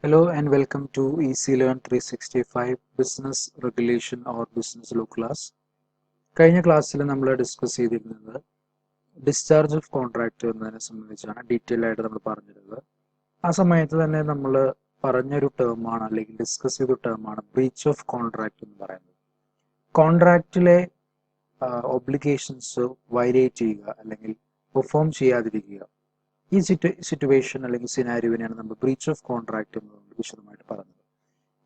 Hello and welcome to EasyLearn 365 Business Regulation or Business Law class. കഴിഞ്ഞ ക്ലാസ്സിൽ നമ്മൾ discuss ചെയ്തിരുന്നത് ഡിസ്ചാർജ് ഓഫ് കോൺട്രാക്ട് എന്നതിനെ സംബന്ധിച്ചാണ് ഡീറ്റെയിൽ ആയിട്ട് നമ്മൾ പറഞ്ഞിരുന്നത്. ആ സമയത്ത് തന്നെ നമ്മൾ പറഞ്ഞൊരു ടേമാണ് അല്ലെങ്കിൽ ഡിസ്കസ് ചെയ്ത ടേമാണ് ബ്രീച്ച് ഓഫ് കോൺട്രാക്ട് എന്ന് പറയുന്നത്. കോൺട്രാക്റ്റിലെ ഒബ്ലിഗേഷൻസ് വയലേറ്റ് ചെയ്യുക അല്ലെങ്കിൽ പെർഫോം ചെയ്യാതിരിക്കുക, ഈ സിറ്റുവേഷൻ അല്ലെങ്കിൽ സിനാരിയോവിനെയാണ് നമ്മൾ ബ്രീച്ച് ഓഫ് കോൺട്രാക്ട് എന്നതുകൊണ്ട് വിശദമായിട്ട് പറഞ്ഞത്.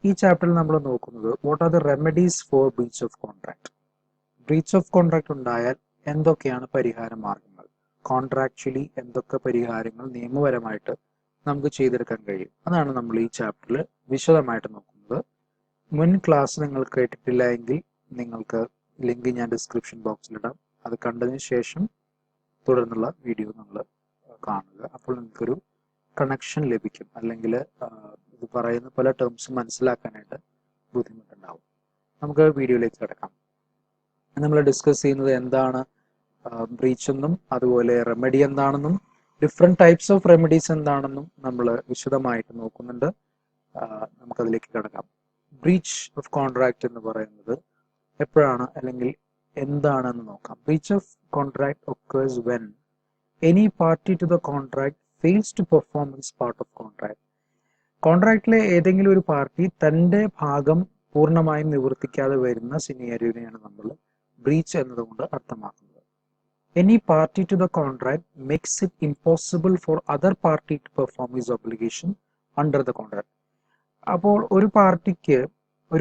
ഈ ചാപ്റ്ററിൽ നമ്മൾ നോക്കുന്നത് what are the remedies for breach of contract. Breach of contract ഉണ്ടായാൽ എന്തൊക്കെയാണ് പരിഹാര മാർഗങ്ങൾ, കോൺട്രാക്ച്വലി എന്തൊക്കെ പരിഹാരങ്ങൾ നിയമപരമായിട്ട് നമുക്ക് ചെയ്തെടുക്കാൻ കഴിയും, അതാണ് നമ്മൾ ഈ ചാപ്റ്ററിൽ വിശദമായിട്ട് നോക്കുന്നത്. മുൻ ക്ലാസ് നിങ്ങൾ കേട്ടിട്ടില്ല എങ്കിൽ നിങ്ങൾക്ക് ലിങ്ക് ഞാൻ ഡിസ്ക്രിപ്ഷൻ ബോക്സിലിടാം. അത് കണ്ടതിന് ശേഷം തുടർന്നുള്ള വീഡിയോ നമ്മൾ കാണുക. അപ്പോൾ നിങ്ങൾക്കൊരു കണക്ഷൻ ലഭിക്കും, അല്ലെങ്കിൽ ഇത് പറയുന്ന പല ടേംസും മനസ്സിലാക്കാനായിട്ട് ബുദ്ധിമുട്ടുണ്ടാവും. നമുക്ക് വീഡിയോയിലേക്ക് കിടക്കാം. നമ്മൾ ഡിസ്കസ് ചെയ്യുന്നത് എന്താണ് ബ്രീച്ച് എന്നും അതുപോലെ റെമഡി എന്താണെന്നും ഡിഫറെൻറ്റ് ടൈപ്സ് ഓഫ് റെമഡീസ് എന്താണെന്നും നമ്മൾ വിശദമായിട്ട് നോക്കുന്നുണ്ട്. നമുക്കതിലേക്ക് കിടക്കാം. ബ്രീച്ച് ഓഫ് കോൺട്രാക്ട് എന്ന് പറയുന്നത് എപ്പോഴാണ് അല്ലെങ്കിൽ എന്താണെന്ന് നോക്കാം. Breach of contract occurs when any party to the contract fails to perform its part of contract. കോൺട്രാക്റ്റിലെ ഏതെങ്കിലും ഒരു പാർട്ടി തൻ്റെ ഭാഗം പൂർണ്ണമായും നിവർത്തിക്കാതെ വരുന്ന സിനാരിയോനെയാണ് നമ്മൾ ബ്രീച്ച് എന്നതുകൊണ്ട് അർത്ഥമാക്കുന്നത്. Any party to the contract makes it impossible for other party to perform his obligation under the contract. അപ്പോൾ ഒരു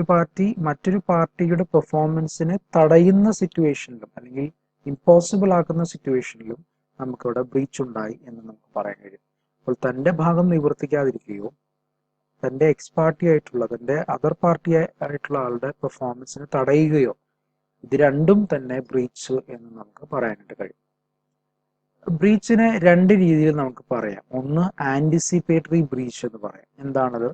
പാർട്ടി മറ്റൊരു പാർട്ടിയുടെ പെർഫോമൻസിനെ തടയുന്ന സിറ്റുവേഷനിലും അല്ലെങ്കിൽ ഇമ്പോസിബിൾ ആക്കുന്ന സിറ്റുവേഷനിലും നമുക്കിവിടെ ബ്രീച്ച് ഉണ്ടായി എന്ന് നമുക്ക് പറയാൻ കഴിയും. അപ്പോൾ തൻ്റെ ഭാഗം നിവർത്തിക്കാതിരിക്കുകയോ തൻ്റെ എക്സ് പാർട്ടി ആയിട്ടുള്ള തൻ്റെ അതർ പാർട്ടി ആയിട്ടുള്ള ആളുടെ പെർഫോമൻസിനെ തടയുകയോ, ഇത് രണ്ടും തന്നെ ബ്രീച്ച് എന്ന് നമുക്ക് പറയാനായിട്ട് കഴിയും. ബ്രീച്ചിനെ രണ്ട് രീതിയിൽ നമുക്ക് പറയാം. ഒന്ന് ആന്റിസിപ്പേറ്ററി ബ്രീച്ച് എന്ന് പറയാം. എന്താണത്?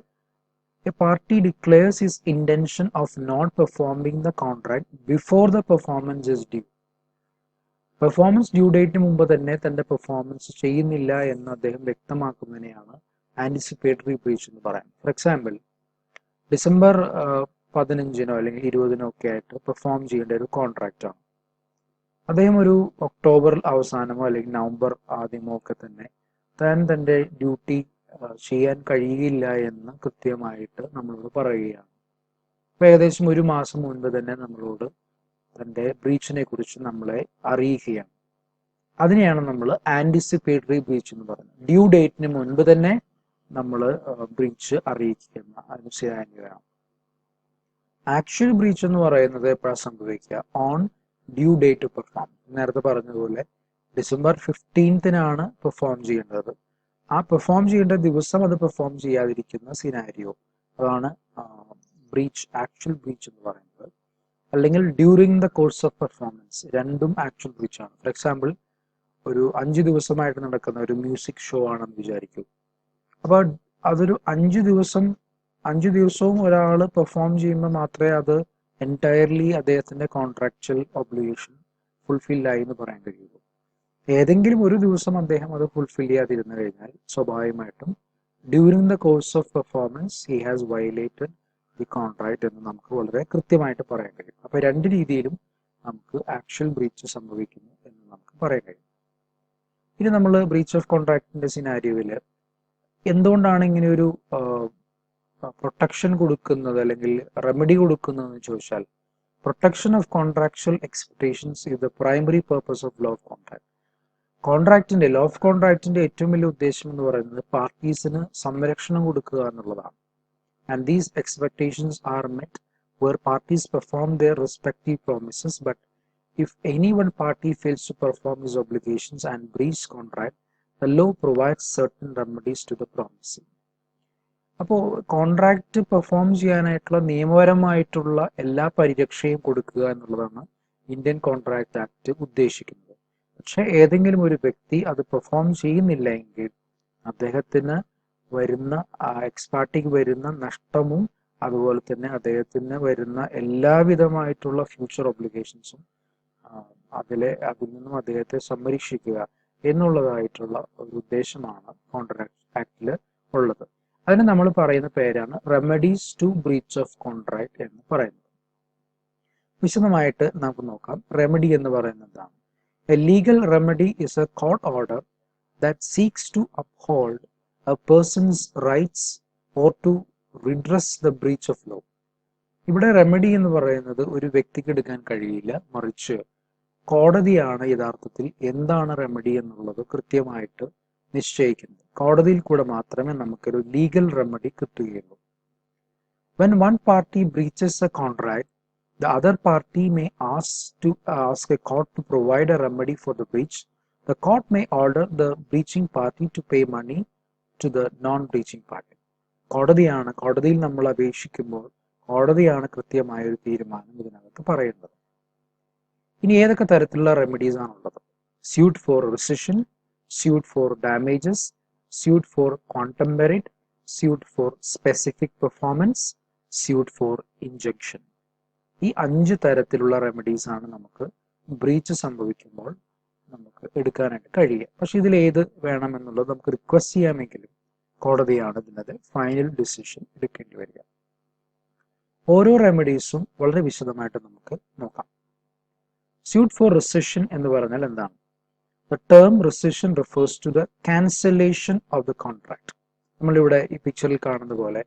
A party declares his intention of not performing the contract before the performance is due. Performance due ഡേറ്റിന് മുമ്പ് തന്നെ തന്റെ പെർഫോമൻസ് ചെയ്യുന്നില്ല എന്ന് അദ്ദേഹം വ്യക്തമാക്കുന്നതിനെയാണ് ആന്റിസിപ്പേറ്ററി ബ്രീച്ച് എന്ന് പറയാം. ഫോർ എക്സാമ്പിൾ, ഡിസംബർ 15 അല്ലെങ്കിൽ 20 ഒക്കെ ആയിട്ട് പെർഫോം ചെയ്യേണ്ട ഒരു കോൺട്രാക്റ്റ് ആണ്. അദ്ദേഹം ഒരു ഒക്ടോബർ അവസാനമോ അല്ലെങ്കിൽ നവംബർ ആദ്യമോ ഒക്കെ തന്നെ തന്റെ ഡ്യൂട്ടി ചെയ്യാൻ കഴിയില്ല എന്ന് കൃത്യമായിട്ട് നമ്മളോട് പറയുകയാണ്. അപ്പൊ ഏകദേശം ഒരു മാസം മുൻപ് തന്നെ നമ്മളോട് തന്റെ ബ്രീച്ചിനെ കുറിച്ച് നമ്മളെ അറിയിക്കുകയാണ്. അതിനെയാണ് നമ്മൾ ആന്റിസിപ്പേറ്ററി ബ്രീച്ച് എന്ന് പറയുന്നത്. ഡ്യൂ ഡേറ്റിന് മുൻപ് തന്നെ നമ്മൾ ബ്രീച്ച് അറിയിക്കുന്ന അതിന് സിനാരിയോയാണ്. ആക്ച്വൽ ബ്രീച്ച് എന്ന് പറയുന്നത് എപ്പോഴാണ് സംഭവിക്കുക? On due date to perform. നേരത്തെ പറഞ്ഞതുപോലെ ഡിസംബർ 15 പെർഫോം ചെയ്യേണ്ടത്. ആ പെർഫോം ചെയ്യേണ്ട ദിവസം അത് പെർഫോം ചെയ്യാതിരിക്കുന്ന സിനാരിയോ, അതാണ് ബ്രീച്ച്, ആക്ച്വൽ ബ്രീച്ച് എന്ന് പറയുന്നത്. അല്ലെങ്കിൽ during the course of performance, രണ്ടും ആക്ച്വൽ ബ്രീച്ച് ആണ്. ഫോർ എക്സാമ്പിൾ, ഒരു 5 ദിവസമായിട്ട് നടക്കുന്ന ഒരു മ്യൂസിക് ഷോ ആണെന്ന് വിചാരിക്കും. അപ്പോൾ അതൊരു 5 ദിവസവും ഒരാൾ പെർഫോം ചെയ്യുമ്പോൾ മാത്രമേ അത് എൻറ്റയർലി അദ്ദേഹത്തിന്റെ കോൺട്രാക്ച്വൽ ഒബ്ലിഗേഷൻ ഫുൾഫിൽ ആയി എന്ന് പറയാൻ കഴിയുള്ളൂ. ഏതെങ്കിലും ഒരു ദിവസം അദ്ദേഹം അത് ഫുൾഫിൽ ചെയ്യാതിരുന്നു കഴിഞ്ഞാൽ സ്വാഭാവികമായിട്ടും during the course of performance he has violated the contract എന്ന് നമുക്ക് വളരെ കൃത്യമായിട്ട് പറയാൻ കഴിയും. അപ്പൊ രണ്ട് രീതിയിലും നമുക്ക് ആക്ച്വൽ ബ്രീച്ച് സംഭവിക്കുന്നു എന്ന് നമുക്ക് പറയാൻ കഴിയും. ഇനി നമ്മൾ ബ്രീച്ച് ഓഫ് കോൺട്രാക്ടിന്റെ സിനാരിയോയിൽ എന്തുകൊണ്ടാണ് ഇങ്ങനെ ഒരു പ്രൊട്ടക്ഷൻ കൊടുക്കുന്നത് അല്ലെങ്കിൽ റെമഡി കൊടുക്കുന്നതെന്ന് ചോദിച്ചാൽ, protection of contractual expectations is the primary purpose of law of contract. Law of കോൺട്രാക്ടിന്റെ ഏറ്റവും വലിയ ഉദ്ദേശം എന്ന് പറയുന്നത് പാർട്ടീസിന് സംരക്ഷണം കൊടുക്കുക എന്നുള്ളതാണ്. And these expectations are met where parties perform their respective promises, but if any one party fails to perform his obligations and breach contract, the law provides certain remedies to the promisee. അപ്പോൾ contract perform ചെയ്യാനായിട്ടുള്ള നിയമപരമായിട്ടുള്ള എല്ലാ പരിരക്ഷയും കൊടുക്കുക എന്നുള്ളതാണ് Indian contract act ഉദ്ദേശിക്കുന്നത്. പക്ഷെ ഏതെങ്കിലും ഒരു വ്യക്തി അത് പെർഫോം ചെയ്യുന്നില്ല എങ്കിൽ അദ്ദേഹത്തിന് വരുന്ന എക്സ് പാർട്ടിക്ക് വരുന്ന നഷ്ടവും അതുപോലെ തന്നെ അദ്ദേഹത്തിന് വരുന്ന എല്ലാവിധമായിട്ടുള്ള ഫ്യൂച്ചർ ഒബ്ലിഗേഷൻസും അതിൽ നിന്നും അദ്ദേഹത്തെ സംരക്ഷിക്കുക എന്നുള്ളതായിട്ടുള്ള ഒരു ഉദ്ദേശമാണ് കോൺട്രാക്ട് ആക്ടിൽ ഉള്ളത്. അതിന് നമ്മൾ പറയുന്ന പേരാണ് remedies to breach of contract എന്ന് പറയുന്നത്. വിശദമായിട്ട് നമുക്ക് നോക്കാം. റെമഡി എന്ന് പറയുന്നത് എന്താണ്? A legal remedy is a court order that seeks to uphold a person's rights or to redress the breach of law. ഇവിടെ റെമഡി എന്ന് പറയുന്നത് ഒരു വ്യക്തിക്ക് എടുക്കാൻ കഴിയില്ല, മറിച്ച് കോടതിയാണ് യഥാർത്ഥത്തിൽ എന്താണ് റെമഡി എന്നുള്ളത് കൃത്യമായിട്ട് നിശ്ചയിക്കുന്നത്. കോടതിയിൽ കൂടെ മാത്രമേ നമുക്കൊരു ലീഗൽ റെമഡി കിട്ടുകയുള്ളൂ. When one party breaches a contract, the other party may ask a court to provide a remedy for the breach. The court may order the breaching party to pay money to the non-breaching party. കോടതിയിൽ നമ്മൾ അപേക്ഷിക്കുമ്പോൾ കോടതിയാണ് കൃത്യമായ ഒരു തീരുമാനം ഇതിനകത്ത് പറയുന്നത്. ഇനി ഏതൊക്കെ തരത്തിലുള്ള റെമഡീസ് ആണുള്ളത്? Suit for rescission, suit for damages, suit for quantum meruit, suit for specific performance, suit for injunction. ഈ 5 തരത്തിലുള്ള റെമഡീസ് ആണ് നമുക്ക് ബ്രീച്ച് സംഭവിക്കുമ്പോൾ നമുക്ക് എടുക്കാനായിട്ട് കഴിയുക. പക്ഷെ ഇതിൽ ഏത് വേണമെന്നുള്ളത് നമുക്ക് റിക്വസ്റ്റ് ചെയ്യാമെങ്കിലും കോടതിയാണ് ഇതിനകത്ത് ഫൈനൽ ഡിസിഷൻ എടുക്കേണ്ടി വരിക. ഓരോ റെമഡീസും വളരെ വിശദമായിട്ട് നമുക്ക് നോക്കാം. സ്യൂട്ട് ഫോർ റിസിഷൻ എന്ന് പറഞ്ഞാൽ എന്താണ്? The term rescission refers to the cancellation of the contract. നമ്മളിവിടെ ഈ പിക്ചറിൽ കാണുന്ന പോലെ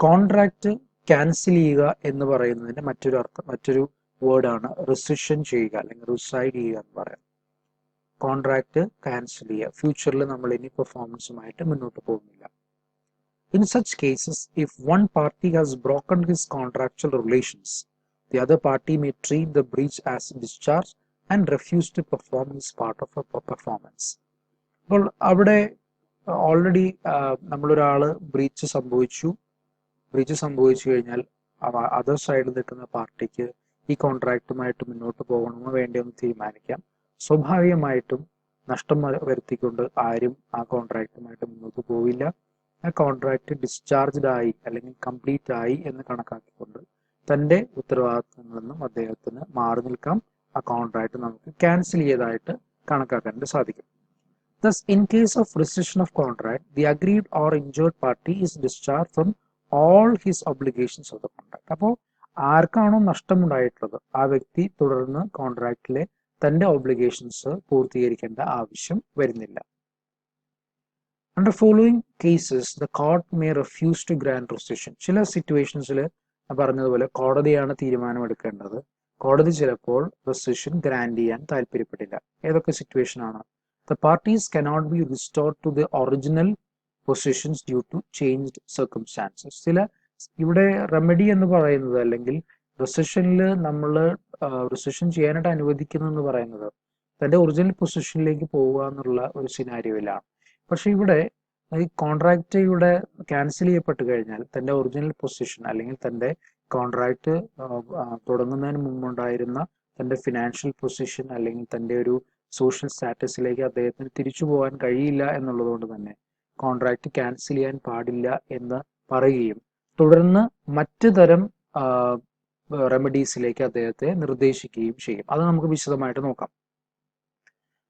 കോൺട്രാക്ട് ക്യാൻസൽ ചെയ്യുക എന്ന് പറയുന്നതിന്റെ മറ്റൊരു വേർഡാണ് റിസിഷൻ ചെയ്യുക അല്ലെങ്കിൽ റിസൈഡ് ചെയ്യുക എന്ന് പറയാം. കോൺട്രാക്ട് ക്യാൻസൽ ചെയ്യുക. ഫ്യൂച്ചറിൽ നമ്മൾ ഇനി പെർഫോമൻസുമായിട്ട് മുന്നോട്ട് പോകുന്നില്ല. In such cases, if one party has broken his contractual relations, the other party may treat the breach as discharge and refuse to perform this part of a performance. അപ്പോൾ അവിടെ already നമ്മളൊരാള് breach സംഭവിച്ചു കഴിഞ്ഞാൽ other സൈഡിൽ നിൽക്കുന്ന പാർട്ടിക്ക് ഈ കോൺട്രാക്റ്റുമായിട്ട് മുന്നോട്ട് പോകണമോ വേണ്ടയോ എന്ന് തീരുമാനിക്കാം. സ്വാഭാവികമായിട്ടും നഷ്ടം വരുത്തിക്കൊണ്ട് ആരും ആ കോൺട്രാക്റ്റുമായിട്ട് മുന്നോട്ട് പോവില്ല. ആ കോൺട്രാക്റ്റ് ഡിസ്ചാർജ്ഡ് ആയി അല്ലെങ്കിൽ കംപ്ലീറ്റ് ആയി എന്ന് കണക്കാക്കിക്കൊണ്ട് തൻ്റെ ഉത്തരവാദിത്തങ്ങളിൽ നിന്നും അദ്ദേഹത്തിന് മാറി നിൽക്കാം. ആ കോൺട്രാക്റ്റ് നമുക്ക് ക്യാൻസൽ ചെയ്തതായിട്ട് കണക്കാക്കാനായിട്ട് സാധിക്കും. Thus, in case of rescission of contract, the aggrieved or injured party is discharged from all his obligations of the contract. അപ്പോൾ ആർക്കാണോ നഷ്ടമുണ്ടായിട്ടുള്ളത് ആ വ്യക്തി തുടർന്ന് കോൺട്രാക്റ്റിലെ തൻ്റെ ഒബ്ലിഗേഷൻസ് പൂർത്തീകരിക്കേണ്ട ആവശ്യം വരുന്നില്ല. Under following cases, the court may refuse to grant rescission. ചില സിറ്റുവേഷൻസിൽ പറഞ്ഞതുപോലെ കോടതിയാണ് തീരുമാനമെടുക്കേണ്ടത്. കോടതി ചിലപ്പോൾ റെസിഷൻ ഗ്രാൻഡ് ചെയ്യാൻ താല്പര്യപ്പെട്ടില്ല. ഏതൊക്കെ സിറ്റുവേഷൻ ആണ്? The parties cannot be restored to the original positions due to changed circumstances. ചില ഇവിടെ റെമഡി എന്ന് പറയുന്നത് അല്ലെങ്കിൽ റെസിഷനിൽ നമ്മൾ റെസിഷൻ ചെയ്യാനായിട്ട് അനുവദിക്കുന്നു എന്ന് പറയുന്നത് തൻ്റെ ഒറിജിനൽ പൊസിഷനിലേക്ക് പോവുക എന്നുള്ള ഒരു സിനാരിയോയിലാണ്. പക്ഷെ ഇവിടെ ഈ കോൺട്രാക്റ്റ് ഇവിടെ ക്യാൻസൽ ചെയ്യപ്പെട്ട് കഴിഞ്ഞാൽ തൻ്റെ ഒറിജിനൽ പൊസിഷൻ അല്ലെങ്കിൽ തൻ്റെ കോൺട്രാക്റ്റ് തുടങ്ങുന്നതിന് മുമ്പുണ്ടായിരുന്ന തൻ്റെ ഫിനാൻഷ്യൽ പൊസിഷൻ അല്ലെങ്കിൽ തൻ്റെ ഒരു സോഷ്യൽ സ്റ്റാറ്റസിലേക്ക് അദ്ദേഹത്തിന് തിരിച്ചു പോകാൻ കഴിയില്ല എന്നുള്ളത് കൊണ്ട് തന്നെ കോൺട്രാക്റ്റ് ക്യാൻസൽ ചെയ്യാൻ പാടില്ല എന്ന് പറയുകയും തുടർന്ന് മറ്റു തരം റെമഡീസിലേക്ക് അദ്ദേഹത്തെ നിർദ്ദേശിക്കുകയും ചെയ്യും. അത് നമുക്ക് വിശദമായിട്ട് നോക്കാം.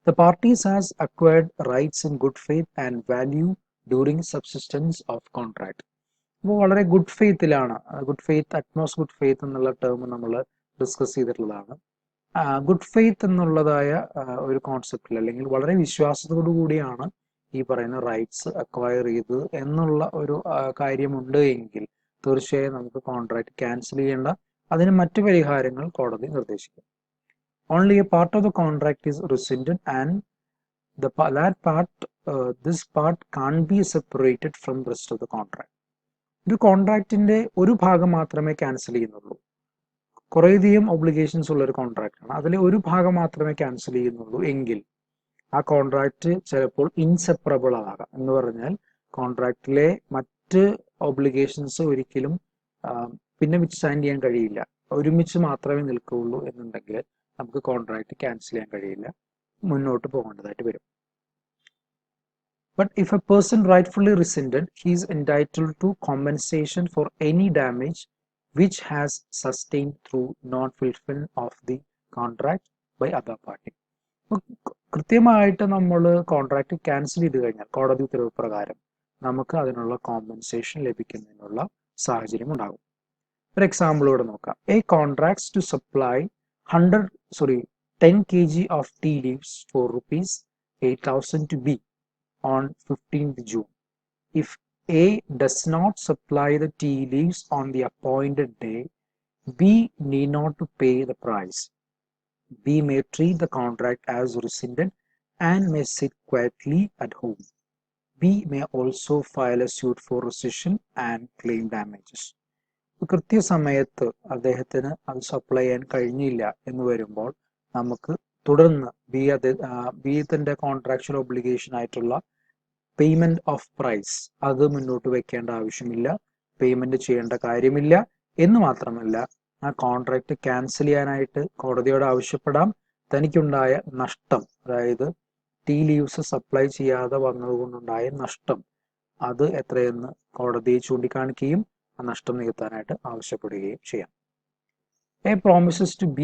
The parties has acquired rights in good faith and value during subsistence of contract. അപ്പോൾ വളരെ ഗുഡ് ഫെയ്ത്തിലാണ്. Good faith, utmost good faith എന്നുള്ള ടേം നമ്മൾ ഡിസ്കസ് ചെയ്തിട്ടുള്ളതാണ്. ഗുഡ് ഫെയ്ത്ത് എന്നുള്ളതായ ഒരു കോൺസെപ്റ്റിൽ അല്ലെങ്കിൽ വളരെ വിശ്വാസത്തോടു കൂടിയാണ് ഈ പറയുന്ന റൈറ്റ്സ് അക്വയർ ചെയ്തത് എന്നുള്ള ഒരു കാര്യമുണ്ട് എങ്കിൽ തീർച്ചയായും നമുക്ക് കോൺട്രാക്ട് ക്യാൻസൽ ചെയ്യേണ്ട. അതിന് മറ്റു പരിഹാരങ്ങൾ കോടതി നിർദ്ദേശിക്കും. Only a part of the contract is rescinded and this part can't be separated from the rest of the contract. ഒരു കോൺട്രാക്റ്റിന്റെ ഒരു ഭാഗം മാത്രമേ ക്യാൻസൽ ചെയ്യുന്നുള്ളൂ. കുറേയധികം ഒബ്ലിഗേഷൻസ് ഉള്ള ഒരു കോൺട്രാക്ട് ആണ്. അതിലെ ഒരു ഭാഗം മാത്രമേ ക്യാൻസൽ ചെയ്യുന്നുള്ളൂ എങ്കിൽ ആ കോൺട്രാക്റ്റ് ചിലപ്പോൾ ഇൻസെപ്പറബിൾ ആകാം. എന്ന് പറഞ്ഞാൽ കോൺട്രാക്റ്റിലെ മറ്റ് ഒബ്ലിഗേഷൻസ് ഒരിക്കലും പിന്നെ വിച്ച്സ്റ്റാൻഡ് ചെയ്യാൻ കഴിയില്ല. ഒരുമിച്ച് മാത്രമേ നിൽക്കുകയുള്ളൂ എന്നുണ്ടെങ്കിൽ നമുക്ക് കോൺട്രാക്റ്റ് ക്യാൻസൽ ചെയ്യാൻ കഴിയില്ല, മുന്നോട്ട് പോകേണ്ടതായിട്ട് വരും. But if a person rightfully rescinded, he is entitled to compensation for any damage which has sustained through non-fulfillment of the contract by other party. കൃത്യമായിട്ട് നമ്മൾ കോൺട്രാക്ട് ക്യാൻസൽ ചെയ്ത് കഴിഞ്ഞാൽ കോടതി ഉത്തരവ് പ്രകാരം നമുക്ക് അതിനുള്ള കോമ്പൻസേഷൻ ലഭിക്കുന്നതിനുള്ള സാഹചര്യം ഉണ്ടാകും. ഒരു എക്സാമ്പിളോട് നോക്കാം. A contracts to supply 10 kg of tea leaves for rupees 8,000 to B on 15th June. If A does not supply the tea leaves on the appointed day, B need not to pay the price. B may treat the contract as rescinded and may sit quietly at home. B may also file a suit for rescission and claim damages. കൃത്യസമയത്ത് അദ്ദേഹത്തിന് അത് supply ചെയ്യാൻ കഴിഞ്ഞില്ല എന്ന് വരുമ്പോൾ നമുക്ക് തുടർന്ന് ബിയുടെ കോൺട്രാക്ച്വൽ ഒബ്ലിഗേഷൻ ആയിട്ടുള്ള പേയ്മെന്റ് ഓഫ് പ്രൈസ് അത് മുന്നോട്ട് വെക്കേണ്ട ആവശ്യമില്ല, പേയ്മെന്റ് ചെയ്യേണ്ട കാര്യമില്ല. എന്ന് മാത്രമല്ല, ആ കോൺട്രാക്ട് ക്യാൻസൽ ചെയ്യാനായിട്ട് കോടതിയോട് ആവശ്യപ്പെടാം. തനിക്കുണ്ടായ നഷ്ടം, അതായത് ടീ ലീവ്സ് സപ്ലൈ ചെയ്യാതെ വന്നതുകൊണ്ടുണ്ടായ നഷ്ടം, അത് എത്രയെന്ന് കോടതിയെ ചൂണ്ടിക്കാണിക്കുകയും ആ നഷ്ടം നികത്താനായിട്ട് ആവശ്യപ്പെടുകയും ചെയ്യാം. A promises to B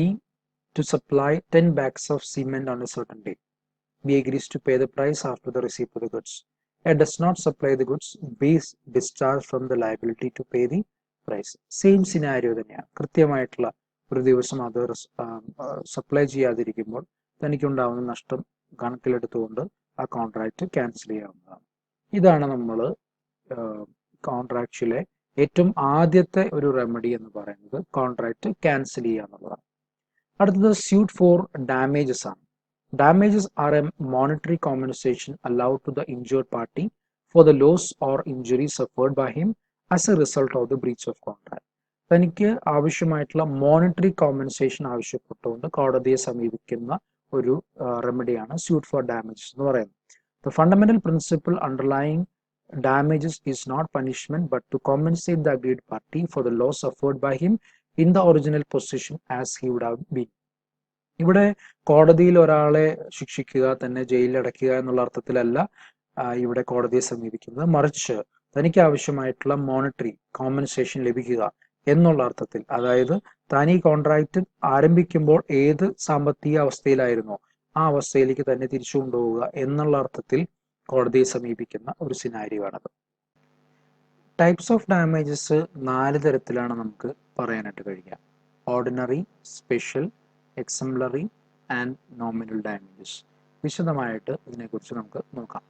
to supply 10 bags of cement on a certain day. B agrees to pay the price after the receipt of the goods. A does not supply the goods. B is discharged from the liability to pay the price. Same scenario തന്നെയാണ്. കൃത്യമായിട്ടുള്ള ഒരു ദിവസം അത് supply ചെയ്യാതിരിക്കുമ്പോൾ തനിക്കുണ്ടാവുന്ന നഷ്ടം കണക്കിലെടുത്തുകൊണ്ട് ആ contract cancel ചെയ്യാവുന്നതാണ്. ഇതാണ് നമ്മൾ കോൺട്രാക്റ്റിലെ ഏറ്റവും ആദ്യത്തെ ഒരു റെമഡി എന്ന് പറയുന്നത്, കോൺട്രാക്റ്റ് ക്യാൻസൽ ചെയ്യുക എന്നുള്ളതാണ്. അടുത്തത് സ്യൂട്ട് ഫോർ ഡാമേജസ് ആണ്. Damages are a monetary compensation allowed to the injured party for the loss or injury suffered by him as a result of the breach of contract. തനിക്ക് ആവശ്യമായിട്ടുള്ള monetary compensation ആവശ്യപ്പെട്ടുകൊണ്ട് കോടതിയെ സമീപിക്കുന്ന ഒരു റെമഡിയാണ് suit for damages എന്ന് പറയുന്നത്. The fundamental principle underlying damages is not punishment but to compensate the aggrieved party for the loss suffered by him in the original position as he would have been. ഇവിടെ കോടതിയിൽ ഒരാളെ ശിക്ഷിക്കുക, തന്നെ ജയിലിലടയ്ക്കുക എന്നുള്ള അർത്ഥത്തിലല്ല ഇവിടെ കോടതിയെ സമീപിക്കുന്നത്, മറിച്ച് തനിക്ക് ആവശ്യമായിട്ടുള്ള മോണിറ്ററി കോമ്പൻസേഷൻ ലഭിക്കുക എന്നുള്ള അർത്ഥത്തിൽ, അതായത് താൻ ഈ കോൺട്രാക്റ്റ് ആരംഭിക്കുമ്പോൾ ഏത് സാമ്പത്തിക അവസ്ഥയിലായിരുന്നോ ആ അവസ്ഥയിലേക്ക് തന്നെ തിരിച്ചു കൊണ്ടുപോവുക എന്നുള്ള അർത്ഥത്തിൽ കോടതിയെ സമീപിക്കുന്ന ഒരു സിനാരിയോ ആണത്. ടൈപ്സ് ഓഫ് ഡാമേജസ് 4 തരത്തിലാണ് നമുക്ക് പറയാനായിട്ട് കഴിയുക. Ordinary, special, exemplary and nominal damages. വിശദമായിട്ട് ഇതിനെക്കുറിച്ച് നമുക്ക് നോക്കാം.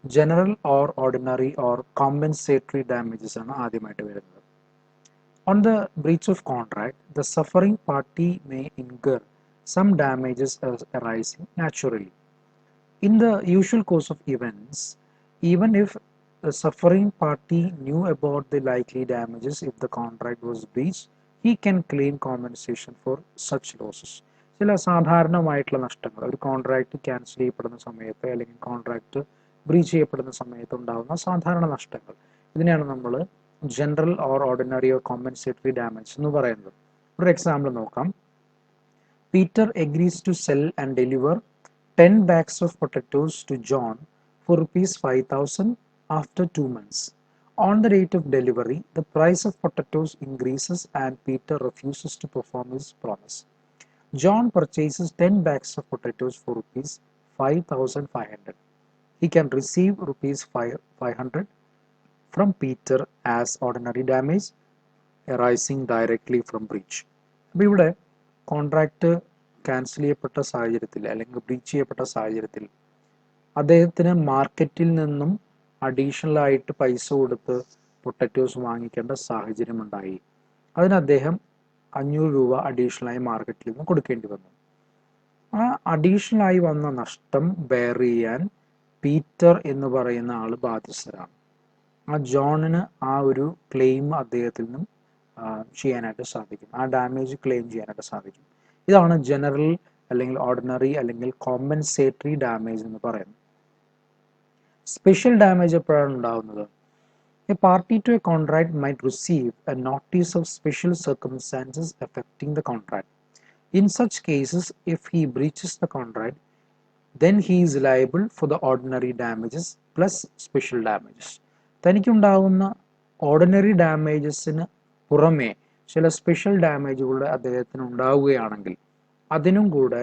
General or ordinary or compensatory damages ആണ് ആദ്യമായിട്ട് വരുന്നത്. On the breach of contract, the suffering party may incur some damages arising naturally. In the usual course of events, even if the suffering party knew about the likely damages if the contract was breached, he can claim compensation for such losses. ചില സാധാരണമായിട്ടുള്ള നഷ്ടങ്ങൾ, ഒരു contract cancel ചെയ്യപ്പെടുന്ന സമയത്ത് അല്ലെങ്കിൽ contract breach ചെയ്യപ്പെടുന്ന സമയത്ത് ഉണ്ടാകുന്ന സാധാരണ നഷ്ടങ്ങൾ, ഇതിനെയാണ് നമ്മൾ general or ordinary or compensatory damage എന്ന് പറയുന്നത്. ഒരു എക്സാമ്പിൾ നോക്കാം. Peter agrees to sell and deliver 10 bags of potatoes to John for rupees 5,000 after 2 months. On the date of delivery, the price of potatoes increases and Peter refuses to perform his promise. John purchases 10 bags of potatoes for rupees 5,500. He can receive rupees 500 from Peter as ordinary damage arising directly from breach. അപ്പോൾ ഇവിടെ contract cancel ചെയ്യപ്പെട്ട സാഹചര്യത്തിൽ അല്ലെങ്കിൽ breach ചെയ്യപ്പെട്ട സാഹചര്യത്തിൽ അദ്ദേഹത്തിന് മാർക്കറ്റിൽ നിന്നും അഡീഷണൽ ആയിട്ട് പൈസ കൊടുത്ത് പൊട്ടറ്റോസ് വാങ്ങിക്കേണ്ട സാഹചര്യം ഉണ്ടായി. അതിന് അദ്ദേഹം 500 രൂപ അഡീഷണലായി മാർക്കറ്റിൽ നിന്ന് കൊടുക്കേണ്ടി വന്നു. ആ അഡീഷണലായി വന്ന നഷ്ടം ബെയർ ചെയ്യാൻ പീറ്റർ എന്ന് പറയുന്ന ആൾ ബാധ്യസ്ഥരാണ്. ആ ജോണിന് ആ ഒരു ക്ലെയിം അദ്ദേഹത്തിൽ നിന്നും ചെയ്യാനായിട്ട് സാധിക്കും, ആ ഡാമേജ് ക്ലെയിം ചെയ്യാനായിട്ട് സാധിക്കും. ഇതാണ് ജനറൽ അല്ലെങ്കിൽ ഓർഡിനറി അല്ലെങ്കിൽ കോമ്പൻസേറ്ററി ഡാമേജ് എന്ന് പറയുന്നത്. സ്പെഷ്യൽ ഡാമേജ് എപ്പോഴാണ് ഉണ്ടാകുന്നത്? A party to a contract might receive a notice of special circumstances affecting the contract. In such cases if he breaches the contract then he is liable for the ordinary damages plus special damages. തനിക്കുണ്ടാകുന്ന ordinary ഡാമേജസിന് പുറമേ ചില special ഡാമേജുകൾ അദ്ദേഹത്തിന് ഉണ്ടാവുകയാണെങ്കിൽ അതിനും കൂടെ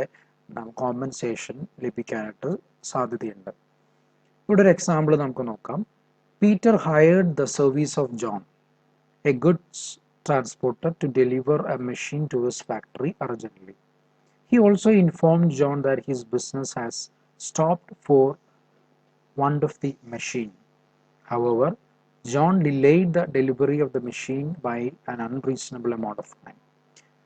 compensation ലഭിക്കാനായിട്ട് സാധ്യതയുണ്ട്. ഇവിടെ ഒരു എക്സാമ്പിൾ നമുക്ക് നോക്കാം. Peter hired the service of John, a goods transporter, to deliver a machine to his factory urgently. He also informed John that his business has stopped for want of the machine. However, John delayed the delivery of the machine by an unreasonable amount of time.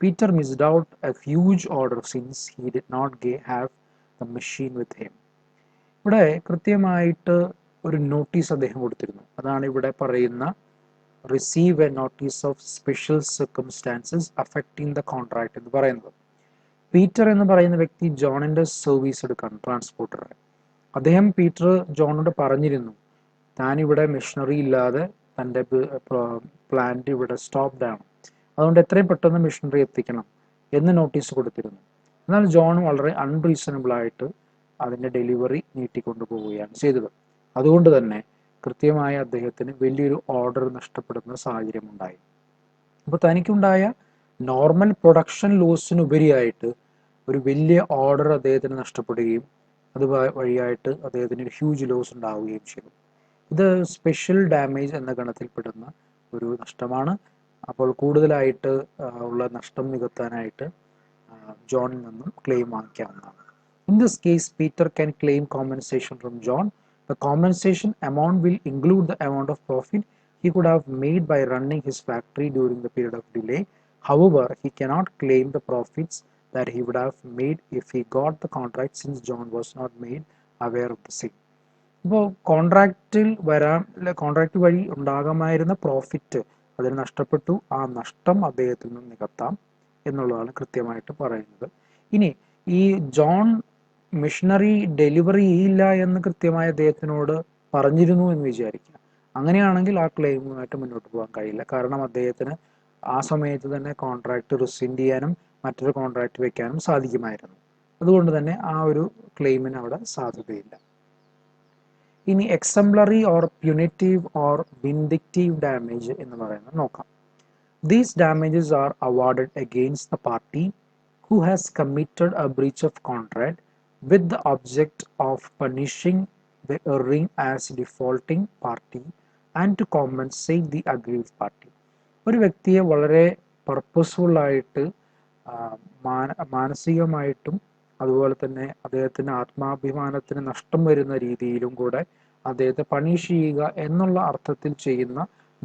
Peter missed out a huge order since he did not have the machine with him. ഇവിടെ കൃത്യമായിട്ട് ഒരു notice അദ്ദേഹം കൊടുത്തിരുന്നു. അതാണ് ഇവിടെ പറയുന്ന receive a notice of special circumstances affecting the contract എന്ന് പറയുന്നത്. പീറ്റർ എന്ന് പറയുന്ന വ്യക്തി ജോണിന്റെ സർവീസ് എടുക്കാൻ ട്രാൻസ്പോർട്ടറെ. അദ്ദേഹം പീറ്റർ ജോണോട് പറഞ്ഞിരുന്നു, താൻ ഇവിടെ മെഷീനറി ഇല്ലാതെ തൻ്റെ പ്ലാന്റ് ഇവിടെ സ്റ്റോപ്ഡ് ആണ്, അതുകൊണ്ട് എത്രയും പെട്ടെന്ന് മെഷീനറി എത്തിക്കണം എന്ന് നോട്ടീസ് കൊടുത്തിരുന്നു. എന്നാൽ ജോൺ വളരെ അൺറീസണബിൾ ആയിട്ട് അതിൻ്റെ ഡെലിവറി നീട്ടിക്കൊണ്ടു പോവുകയാണ് ചെയ്തത്. അതുകൊണ്ട് തന്നെ കൃത്യമായ അദ്ദേഹത്തിന് വലിയൊരു ഓർഡർ നഷ്ടപ്പെടുന്ന സാഹചര്യം ഉണ്ടായി. അപ്പോൾ തനിക്കുണ്ടായ നോർമൽ പ്രൊഡക്ഷൻ ലോസിനുപരിയായിട്ട് ഒരു വലിയ ഓർഡർ അദ്ദേഹത്തിന് നഷ്ടപ്പെടുകയും അത് വഴിയായിട്ട് അദ്ദേഹത്തിന് ഒരു ഹ്യൂജ് ലോസ് ഉണ്ടാവുകയും ചെയ്തു. ഇത് സ്പെഷ്യൽ ഡാമേജ് എന്ന ഗണത്തിൽപ്പെടുന്ന ഒരു നഷ്ടമാണ്. അപ്പോൾ കൂടുതലായിട്ട് ഉള്ള നഷ്ടം നികത്താനായിട്ട് ജോണിൽ നിന്നും claim വാങ്ങിക്കാവുന്നതാണ്. In this case, Peter can claim compensation from John. The compensation amount will include the amount of profit he could have made by running his factory during the period of delay. However, he cannot claim the profits that he would have made if he got the contract, since John was not made aware of the same. ഇപ്പോൾ contract വഴി ഉണ്ടാകാമായിരുന്ന profit അതിന് നഷ്ടപ്പെട്ടു. ആ നഷ്ടം അദ്ദേഹത്തിൽ നിന്ന് നികത്താം എന്നുള്ളതാണ് കൃത്യമായിട്ട് പറയുന്നത്. ഇനി ഈ ജോൺ മിഷനറി ഡെലിവറി ചെയ്യില്ല എന്ന് കൃത്യമായി അദ്ദേഹത്തിനോട് പറഞ്ഞിരുന്നു എന്ന് വിചാരിക്കുക. അങ്ങനെയാണെങ്കിൽ ആ ക്ലെയിമുമായിട്ട് മുന്നോട്ട് പോകാൻ കഴിയില്ല. കാരണം അദ്ദേഹത്തിന് ആ സമയത്ത് തന്നെ കോൺട്രാക്റ്റ് റിസൈൻഡ് ചെയ്യാനും മറ്റൊരു കോൺട്രാക്റ്റ് വെക്കാനും സാധിക്കുമായിരുന്നു. അതുകൊണ്ട് തന്നെ ആ ഒരു ക്ലെയിമിന് അവിടെ സാധ്യതയില്ല. ഇനി exemplary or punitive or vindictive damage എന്ന് പറയുന്നത് നോക്കാം. These damages are awarded against the party who has committed a breach of contract with the object of punishing the erring as defaulting party and to compensate the aggrieved party. ഒരു വ്യക്തിയെ വളരെ പർപ്പസ്ഫുള്ളായിട്ട് മാനസികമായിട്ടും അതുപോലെ തന്നെ അദ്ദേഹത്തിന് ആത്മാഭിമാനത്തിന് നഷ്ടം വരുന്ന രീതിയിലും കൂടെ അദ്ദേഹത്തെ പണിഷ് ചെയ്യുക എന്നുള്ള അർത്ഥത്തിൽ ചെയ്യുന്ന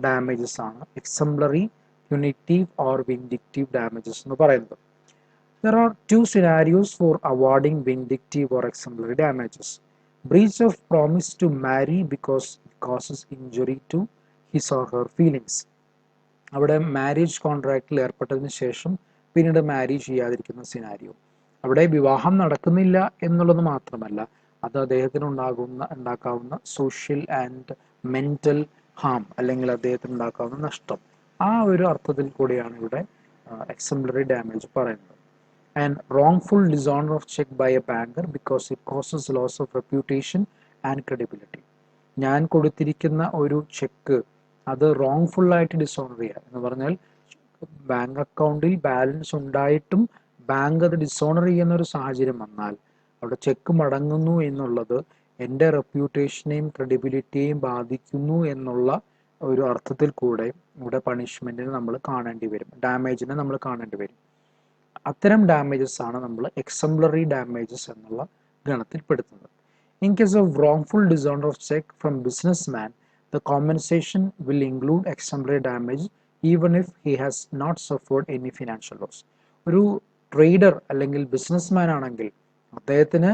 ഡാമേജസ് ആണ് exemplary, punitive or vindictive damages എന്ന് പറയുന്നത്. There are two scenarios for awarding vindictive or exemplary damages. Breach of promise to marry because it causes injury to his or her feelings. അവിടെ marriage കോൺട്രാക്റ്റിൽ ഏർപ്പെട്ടതിന് ശേഷം പിന്നീട് marriage ചെയ്യാതിരിക്കുന്ന scenario. അവിടെ വിവാഹം നടക്കുന്നില്ല എന്നുള്ളത് മാത്രമല്ല, അത് അദ്ദേഹത്തിന് ഉണ്ടാക്കാവുന്ന സോഷ്യൽ ആൻഡ് മെന്റൽ ഹാം അല്ലെങ്കിൽ അദ്ദേഹത്തിന് ഉണ്ടാക്കാവുന്ന നഷ്ടം. ആ ഒരു അർത്ഥത്തിൽ കൂടിയാണ് ഇവിടെ എക്സംപ്ലറി ഡാമേജ് പറയുന്നത്. And wrongful dishonor of check by a banker because it causes loss of reputation and credibility. ഞാൻ കൊടുത്തിരിക്കുന്ന ഒരു ചെക്ക് അത് റോങ്ഫുൾ ആയിട്ട് ഡിസോണർ ചെയ്യുക എന്ന് പറഞ്ഞാൽ ബാങ്ക് അക്കൗണ്ടിൽ ബാലൻസ് ഉണ്ടായിട്ടും ബാങ്ക് അത് ഡിസോണർ ചെയ്യുന്ന ഒരു സാഹചര്യം വന്നാൽ അവിടെ ചെക്ക് മടങ്ങുന്നു എന്നുള്ളത് എൻ്റെ റെപ്യൂട്ടേഷനെയും ക്രെഡിബിലിറ്റിയെയും ബാധിക്കുന്നു എന്നുള്ള ഒരു അർത്ഥത്തിൽ കൂടെ ഇവിടെ പണിഷ്മെന്റിന് നമ്മൾ കാണേണ്ടി വരും, ഡാമേജിനെ നമ്മൾ കാണേണ്ടി വരും. അത്തരം ഡാമേജസ് ആണ് നമ്മൾ എക്സംപ്ലറി ഡാമേജസ് എന്നുള്ള ഗണത്തിൽ പെടുത്തുന്നത്. In case of wrongful dishonor of check from businessman, the compensation will include exemplary damage even if he has not suffered any financial loss. ഒരു ട്രേഡർ അല്ലെങ്കിൽ ബിസിനസ്മാൻ ആണെങ്കിൽ അദ്ദേഹത്തിന്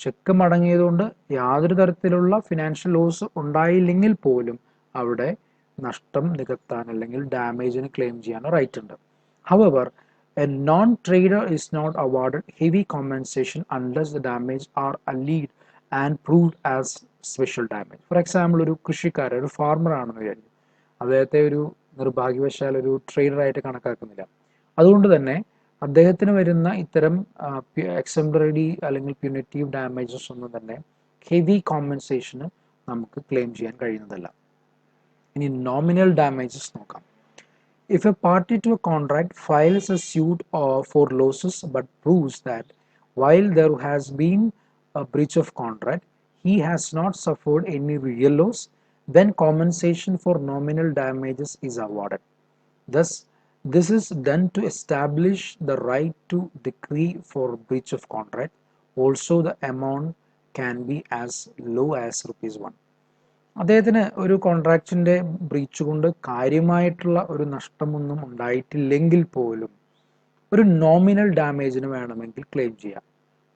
ചെക്ക് മടങ്ങിയതുകൊണ്ട് യാതൊരു തരത്തിലുള്ള ഫിനാൻഷ്യൽ ലോസ് ഉണ്ടായില്ലെങ്കിൽ പോലും അവിടെ നഷ്ടം നികത്താൻ അല്ലെങ്കിൽ ഡാമേജിന് ക്ലെയിം ചെയ്യാൻ റൈറ്റ് ഉണ്ട്. However, a non-trader is not awarded heavy compensation unless the damage are alleged and proved as special damage. For example, ഒരു കൃഷിക്കാരൻ, ഒരു ഫാർമർ ആണെന്ന് വിചാരിക്കും, അദ്ദേഹത്തെ ഒരു നിർഭാഗ്യവശാൽ ഒരു ട്രേഡറായിട്ട് കണക്കാക്കുന്നില്ല. അതുകൊണ്ട് തന്നെ അദ്ദേഹത്തിന് വരുന്ന ഇത്തരം എക്സംപ്ലറി അല്ലെങ്കിൽ പ്യൂണിറ്റീവ് ഡാമേജസ് ഒന്നും തന്നെ ഹെവി കോമ്പൻസേഷന് നമുക്ക് ക്ലെയിം ചെയ്യാൻ കഴിയുന്നതല്ല. ഇനി നോമിനൽ ഡാമേജസ് നോക്കാം. If a party to a contract files a suit for losses but proves that while there has been a breach of contract, he has not suffered any real loss, then compensation for nominal damages is awarded. Thus, this is done to establish the right to decree for breach of contract. Also, the amount can be as low as ₹1. അദ്ദേഹത്തിന് ഒരു കോൺട്രാക്റ്റിന്റെ breach കൊണ്ട് കാര്യമായിട്ടുള്ള ഒരു നഷ്ടമൊന്നും ഉണ്ടായിട്ടില്ലെങ്കിൽ പോലും ഒരു nominal ഡാമേജിന് വേണമെങ്കിൽ claim ചെയ്യാം.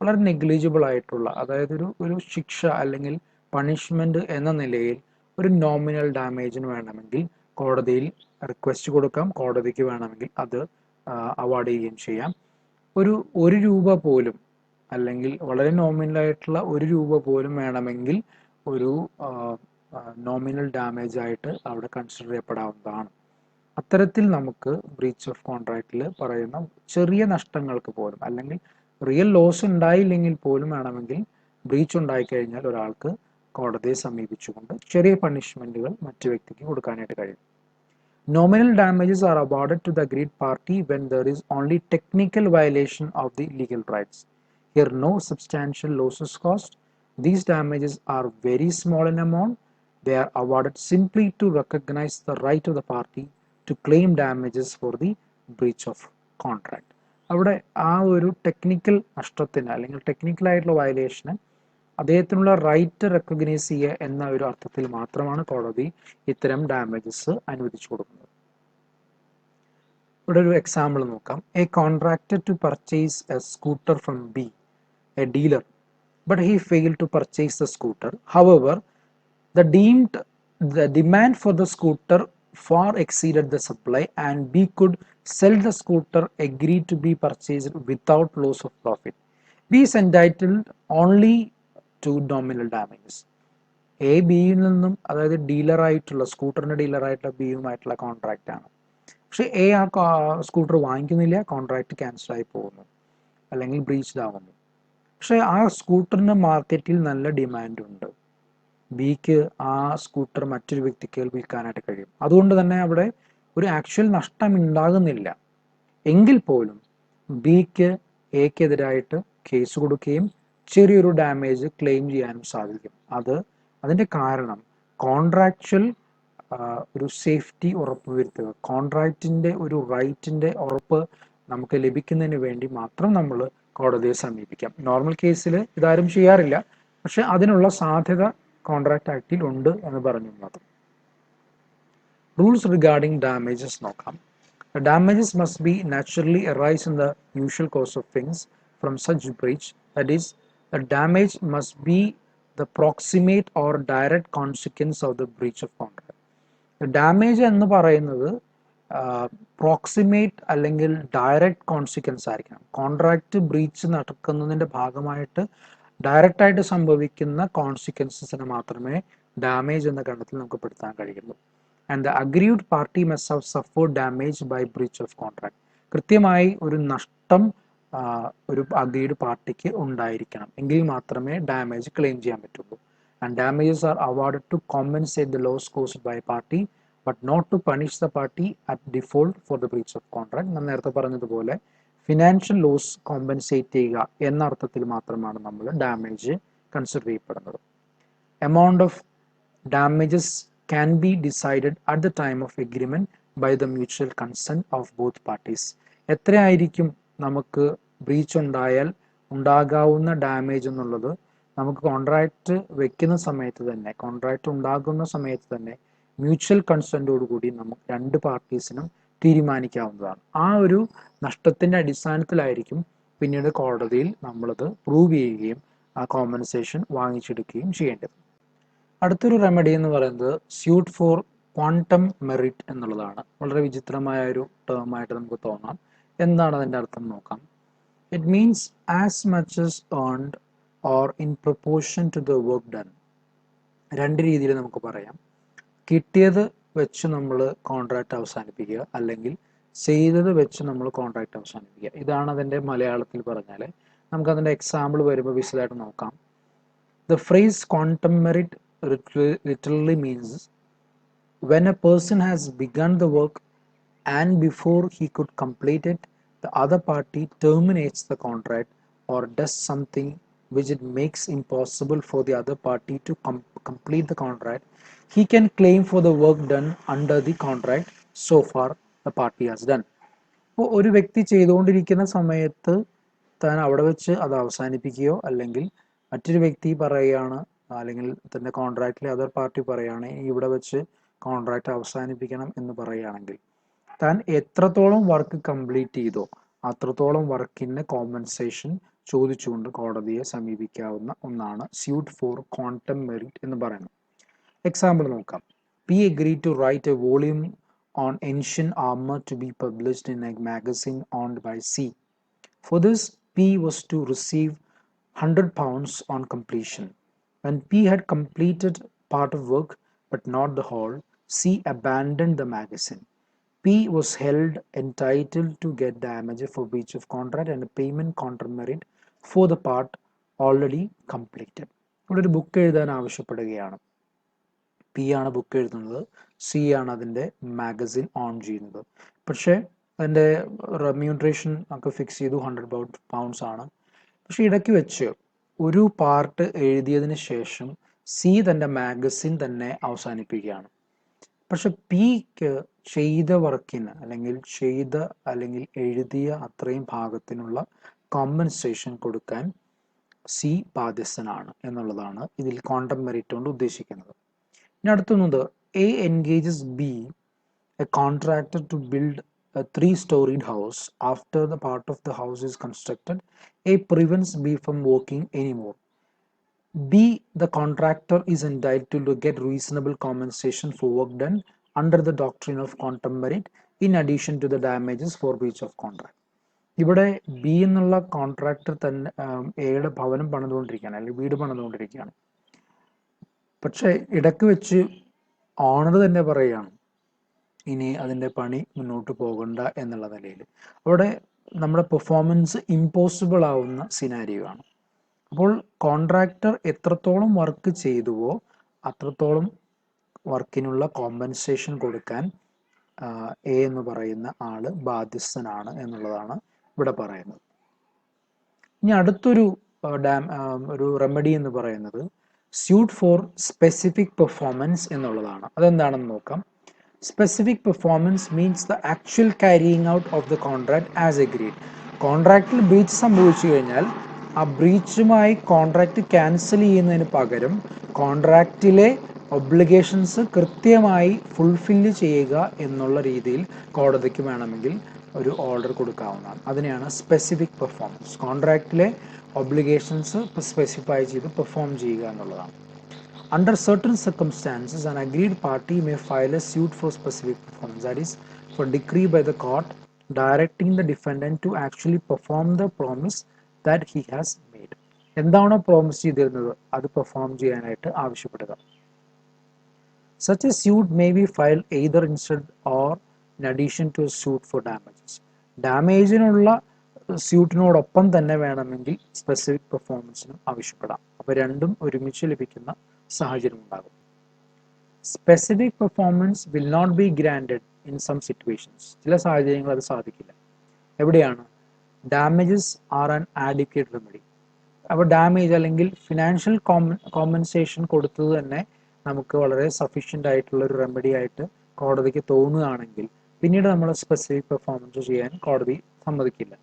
വളരെ നെഗ്ലിജിബിൾ ആയിട്ടുള്ള, അതായത് ഒരു ശിക്ഷ അല്ലെങ്കിൽ പണിഷ്മെന്റ് എന്ന നിലയിൽ ഒരു നോമിനൽ ഡാമേജിന് വേണമെങ്കിൽ കോടതിയിൽ റിക്വസ്റ്റ് കൊടുക്കാം, കോടതിക്ക് വേണമെങ്കിൽ അത് അവാർഡ് ചെയ്യുകയും ചെയ്യാം. ഒരു രൂപ പോലും, അല്ലെങ്കിൽ വളരെ നോമിനലായിട്ടുള്ള ₹1 പോലും വേണമെങ്കിൽ ഒരു നോമിനൽ ഡാമേജ് ആയിട്ട് അവിടെ കൺസിഡർ ചെയ്യപ്പെടാവുന്നതാണ്. അത്തരത്തിൽ നമുക്ക് ബ്രീച്ച് ഓഫ് കോൺട്രാക്റ്റിൽ പറയുന്ന ചെറിയ നഷ്ടങ്ങൾക്ക് പോലും, അല്ലെങ്കിൽ റിയൽ ലോസ് ഉണ്ടായില്ലെങ്കിൽ പോലും വേണമെങ്കിൽ ബ്രീച്ച് ഉണ്ടായിക്കഴിഞ്ഞാൽ ഒരാൾക്ക് കോടതിയെ സമീപിച്ചുകൊണ്ട് ചെറിയ പണിഷ്മെന്റുകൾ മറ്റു വ്യക്തിക്ക് കൊടുക്കാനായിട്ട് കഴിയും. Nominal damages are awarded to the aggrieved party when there is only technical violation of the legal rights. Here, no substantial loss is caused. These damages are very small in amount. They are awarded simply to recognize the right of the party to claim damages for the breach of contract. അവിടെ ആ ഒരു technical നഷ്ടത്തിന് അല്ലെങ്കിൽ ടെക്നിക്കലായിട്ടുള്ള വയലേഷന് അദ്ദേഹത്തിനുള്ള right recognise ചെയ്യുക എന്ന ഒരു അർത്ഥത്തിൽ മാത്രമാണ് കോടതി ഇത്തരം ഡാമേജസ് അനുവദിച്ചു കൊടുക്കുന്നത്. ഇവിടെ ഒരു എക്സാമ്പിൾ നോക്കാം. A contracted to purchase a scooter from B, a dealer, but he failed to purchase the scooter. However, the demand for the scooter far exceeded the supply, and B could sell the scooter agreed to be purchased without loss of profit. B is entitled only to nominal damages. A ബിയിൽ നിന്നും, അതായത് ഡീലറായിട്ടുള്ള സ്കൂട്ടറിന്റെ ഡീലറായിട്ടുള്ള ബിയുമായിട്ടുള്ള contract ആണ്. പക്ഷെ A ആ scooter വാങ്ങിക്കുന്നില്ല, contract cancel ആയി പോകുന്നു അല്ലെങ്കിൽ breached ആവുന്നു. പക്ഷെ ആ സ്കൂട്ടറിന് മാർക്കറ്റിൽ നല്ല ഡിമാൻഡ് ഉണ്ട്. ബിക്ക് ആ സ്കൂട്ടർ മറ്റൊരു വ്യക്തിക്ക് വിൽക്കാനായിട്ട് കഴിയും. അതുകൊണ്ട് തന്നെ അവിടെ ഒരു ആക്ച്വൽ നഷ്ടം ഉണ്ടാകുന്നില്ല. എങ്കിൽ പോലും ബിക്ക് എക്കെതിരായിട്ട് കേസ് കൊടുക്കുകയും ചെറിയൊരു ഡാമേജ് ക്ലെയിം ചെയ്യാനും സാധിക്കും. അതിൻ്റെ കാരണം കോൺട്രാക്ച്വൽ ഒരു സേഫ്റ്റി ഉറപ്പുവരുത്തുക, കോൺട്രാക്റ്റിൻ്റെ ഒരു റൈറ്റിൻ്റെ ഉറപ്പ് നമുക്ക് ലഭിക്കുന്നതിന് വേണ്ടി മാത്രം നമ്മൾ കോടതിയെ സമീപിക്കാം. നോർമൽ കേസിൽ ഇതാരും ചെയ്യാറില്ല, പക്ഷെ അതിനുള്ള സാധ്യത കോൺട്രാക്ട് ആക്ടിൽ ഉണ്ട് എന്ന് പറഞ്ഞു മാത്രം. റൂൾസ് റിഗാർഡിംഗ് ഡാമേജസ് നോക്കാം. Damages must be naturally arise in the usual course of things from such breach. That is, the damage must be the proximate or direct consequence of the breach of contract. Damage എന്ന് പറയുന്നത് proximate അല്ലെങ്കിൽ direct consequence ആയിരിക്കണം. Contract breach നടക്കുന്നതിൻ്റെ ഭാഗമായിട്ട് ഡയറക്റ്റായിട്ട് സംഭവിക്കുന്ന കോൺസിക്വൻസസിന് മാത്രമേ damage എന്ന ഗണത്തിൽ നമുക്ക് പെടുത്താൻ കഴിയുള്ളൂ. And the aggrieved party must have suffered damage by breach of contract. കൃത്യമായി ഒരു നഷ്ടം ഒരു അഗ്രീവ്ഡ് പാർട്ടിക്ക് ഉണ്ടായിരിക്കണം, എങ്കിൽ മാത്രമേ ഡാമേജ് ക്ലെയിം ചെയ്യാൻ പറ്റുള്ളൂ. And damages are awarded to compensate the loss caused by a party, but not to punish the party at default for the breach of contract. ഞാൻ നേരത്തെ പറഞ്ഞതുപോലെ ഫിനാൻഷ്യൽ ലോസ് കോമ്പൻസേറ്റ് ചെയ്യുക എന്ന അർത്ഥത്തിൽ മാത്രമാണ് നമ്മൾ ഡാമേജ് കൺസിഡർ ചെയ്യപ്പെടുന്നത്. Amount of damages can be decided at the time of agreement by the mutual consent of both parties. എത്രയായിരിക്കും നമുക്ക് ബ്രീച്ച് ഉണ്ടായാൽ ഉണ്ടാകാവുന്ന ഡാമേജ് എന്നുള്ളത് നമുക്ക് കോൺട്രാക്റ്റ് വെക്കുന്ന സമയത്ത് തന്നെ, കോൺട്രാക്റ്റ് ഉണ്ടാകുന്ന സമയത്ത് തന്നെ മ്യൂച്വൽ കൺസെൻറ്റോടുകൂടി നമുക്ക് രണ്ട് പാർട്ടീസിനും തീരുമാനിക്കാവുന്നതാണ്. ആ ഒരു നഷ്ടത്തിൻ്റെ അടിസ്ഥാനത്തിലായിരിക്കും പിന്നീട് കോടതിയിൽ നമ്മളത് പ്രൂവ് ചെയ്യുകയും ആ കോമ്പൻസേഷൻ വാങ്ങിച്ചെടുക്കുകയും ചെയ്യേണ്ടത്. അടുത്തൊരു റെമഡി എന്ന് പറയുന്നത് സ്യൂട്ട് ഫോർ ക്വാണ്ടം മെറിറ്റ് എന്നുള്ളതാണ്. വളരെ വിചിത്രമായ ഒരു ടേമായിട്ട് നമുക്ക് തോന്നാം. എന്താണ് അതിൻ്റെ അർത്ഥം നോക്കാം. It means as much as earned or in proportion to the work done. രണ്ട് രീതിയിൽ നമുക്ക് പറയാം. കിട്ടിയത് വെച്ച് നമ്മൾ കോൺട്രാക്റ്റ് അവസാനിപ്പിക്കുക, അല്ലെങ്കിൽ ചെയ്തത് വെച്ച് നമ്മൾ കോൺട്രാക്റ്റ് അവസാനിപ്പിക്കുക. ഇതാണ് അതിൻ്റെ മലയാളത്തിൽ പറഞ്ഞാൽ. നമുക്കതിൻ്റെ എക്സാമ്പിൾ വരുമ്പോൾ വിശദമായിട്ട് നോക്കാം. The phrase quantum merit literally means when a person has begun the work and before he could complete it, the other party terminates the contract or does something which it makes impossible for the other party to complete the contract. he can claim for the work done under the contract so far the party has done. അപ്പോൾ ഒരു വ്യക്തി ചെയ്തുകൊണ്ടിരിക്കുന്ന സമയത്ത് താൻ അവിടെ വെച്ച് അത് അവസാനിപ്പിക്കുകയോ അല്ലെങ്കിൽ മറ്റൊരു വ്യക്തി പറയുകയാണ്, അല്ലെങ്കിൽ തൻ്റെ കോൺട്രാക്റ്റിലെ അതർ പാർട്ടി പറയുകയാണ് ഇവിടെ വെച്ച് കോൺട്രാക്റ്റ് അവസാനിപ്പിക്കണം എന്ന് പറയുകയാണെങ്കിൽ താൻ എത്രത്തോളം വർക്ക് കംപ്ലീറ്റ് ചെയ്തോ അത്രത്തോളം വർക്കിന് കോമ്പൻസേഷൻ ചോദിച്ചുകൊണ്ട് കോടതിയെ സമീപിക്കാവുന്ന ഒന്നാണ് സ്യൂട്ട് ഫോർ ക്വാണ്ടം മെറിറ്റ് എന്ന് പറയുന്നത്. എക്സാമ്പിൾ നോക്കാം. P agreed to write a volume on ancient armor to be published in a magazine owned by C. For this, P was to receive £100 on completion. When P had completed part of work but not the whole, C abandoned the magazine. P was held entitled to get damages for breach of contract and a payment counter merit for the part already completed. ഇവിടെ ഒരു book എഴുതാൻ ആവശ്യപ്പെടുകയാണ്. P ആണ് book എഴുതുന്നത്, C ആണ് അതിൻ്റെ magazine on ചെയ്യുന്നത്. പക്ഷേ അതിൻ്റെ റെമ്യൂണറേഷൻ ഒക്കെ ഫിക്സ് ചെയ്തു £100 ആണ്. പക്ഷേ ഇടയ്ക്ക് വെച്ച് ഒരു പാർട്ട് എഴുതിയതിന് ശേഷം സി തൻ്റെ മാഗസിൻ തന്നെ അവസാനിപ്പിക്കുകയാണ്. പക്ഷെ പിക്ക് ചെയ്ത വർക്കിന് അല്ലെങ്കിൽ എഴുതിയ അത്രയും ഭാഗത്തിനുള്ള കോമ്പൻസേഷൻ കൊടുക്കാൻ സി ബാധ്യസ്ഥനാണ് എന്നുള്ളതാണ് ഇതിൽ ക്വാണ്ടം മെറിറ്റ് കൊണ്ട് ഉദ്ദേശിക്കുന്നത്. ഇനി അടുത്തുന്നത്, A engages B a contractor to build a three-storied house. After the part of the house is constructed, A prevents B from working anymore. B, the contractor, is entitled to get reasonable compensation for work done under the doctrine of quantum merit in addition to the damages for breach of contract. ഇവിടെ B എന്നുള്ള contractor തന്നെ എയുടെ ഭവനം പണിതുകൊണ്ടിരിക്കുകയാണ് അല്ലെങ്കിൽ വീട് പണിതുകൊണ്ടിരിക്കുകയാണ്. പക്ഷേ ഇടയ്ക്ക് വെച്ച് ഓണർ തന്നെ പറയുകയാണ് ഇനി അതിൻ്റെ പണി മുന്നോട്ട് പോകണ്ട എന്നുള്ള നിലയിൽ. അവിടെ നമ്മുടെ പെർഫോമൻസ് ഇമ്പോസിബിൾ ആവുന്ന സിനാരിയോ ആണ്. അപ്പോൾ കോൺട്രാക്ടർ എത്രത്തോളം വർക്ക് ചെയ്തുവോ അത്രത്തോളം വർക്കിനുള്ള കോമ്പൻസേഷൻ കൊടുക്കാൻ എ എന്ന് പറയുന്ന ആള് ബാധ്യസ്ഥനാണ് എന്നുള്ളതാണ് ഇവിടെ പറയുന്നത്. ഇനി അടുത്തൊരു ഒരു റെമഡി എന്ന് പറയുന്നത് സ്യൂട്ട് ഫോർ സ്പെസിഫിക് പെർഫോമൻസ് എന്നുള്ളതാണ്. അതെന്താണെന്ന് നോക്കാം. Specific performance means the actual carrying out of the contract as agreed. കോൺട്രാക്റ്റിൽ ബ്രീച്ച് സംഭവിച്ചു കഴിഞ്ഞാൽ ആ ബ്രീച്ചുമായി കോൺട്രാക്റ്റ് ക്യാൻസൽ ചെയ്യുന്നതിന് പകരം കോൺട്രാക്റ്റിലെ ഒബ്ലിഗേഷൻസ് കൃത്യമായി ഫുൾഫില്ല് ചെയ്യുക എന്നുള്ള രീതിയിൽ കോടതിക്ക് വേണമെങ്കിൽ ഒരു ഓർഡർ കൊടുക്കാവുന്നതാണ്. അതിനെയാണ് സ്പെസിഫിക് പെർഫോമൻസ്. കോൺട്രാക്റ്റിലെ ഒബ്ലിഗേഷൻസ് സ്പെസിഫൈ ചെയ്ത് പെർഫോം ചെയ്യുക എന്നുള്ളതാണ്. Under certain circumstances, an aggrieved party may file a suit for specific performance, that is, for decree by the court directing the defendant to actually perform the promise that he has made. എന്താണോ promise ചെയ്തിരുന്നത് അത് perform ചെയ്യാനായിട്ട് ആവശ്യപ്പെടുക. Such a suit may be filed either instead or in addition to a suit for damages. ഡാമേജിനുള്ള സ്യൂട്ടിനോടൊപ്പം തന്നെ വേണമെങ്കിൽ specific പെർഫോമൻസിനും ആവശ്യപ്പെടാം. അപ്പോൾ രണ്ടും ഒരുമിച്ച് ലഭിക്കുന്ന സാഹചര്യം ഉണ്ടാകും. Specific performance will not be granted in some situations. ചില സാഹചര്യങ്ങൾ അത് സാധിക്കില്ല. എവിടെയാണ്? Damages are an adequate remedy. അപ്പോൾ ഡാമേജ് അല്ലെങ്കിൽ ഫിനാൻഷ്യൽ കോമ്പൻസേഷൻ കൊടുത്തത് തന്നെ നമുക്ക് വളരെ സഫീഷ്യൻ്റ് ആയിട്ടുള്ള ഒരു റെമഡി ആയിട്ട് കോടതിക്ക് തോന്നുകയാണെങ്കിൽ പിന്നീട് നമ്മൾ സ്പെസിഫിക് പെർഫോമൻസ് ചെയ്യാൻ കോടതി സമ്മതിക്കില്ല.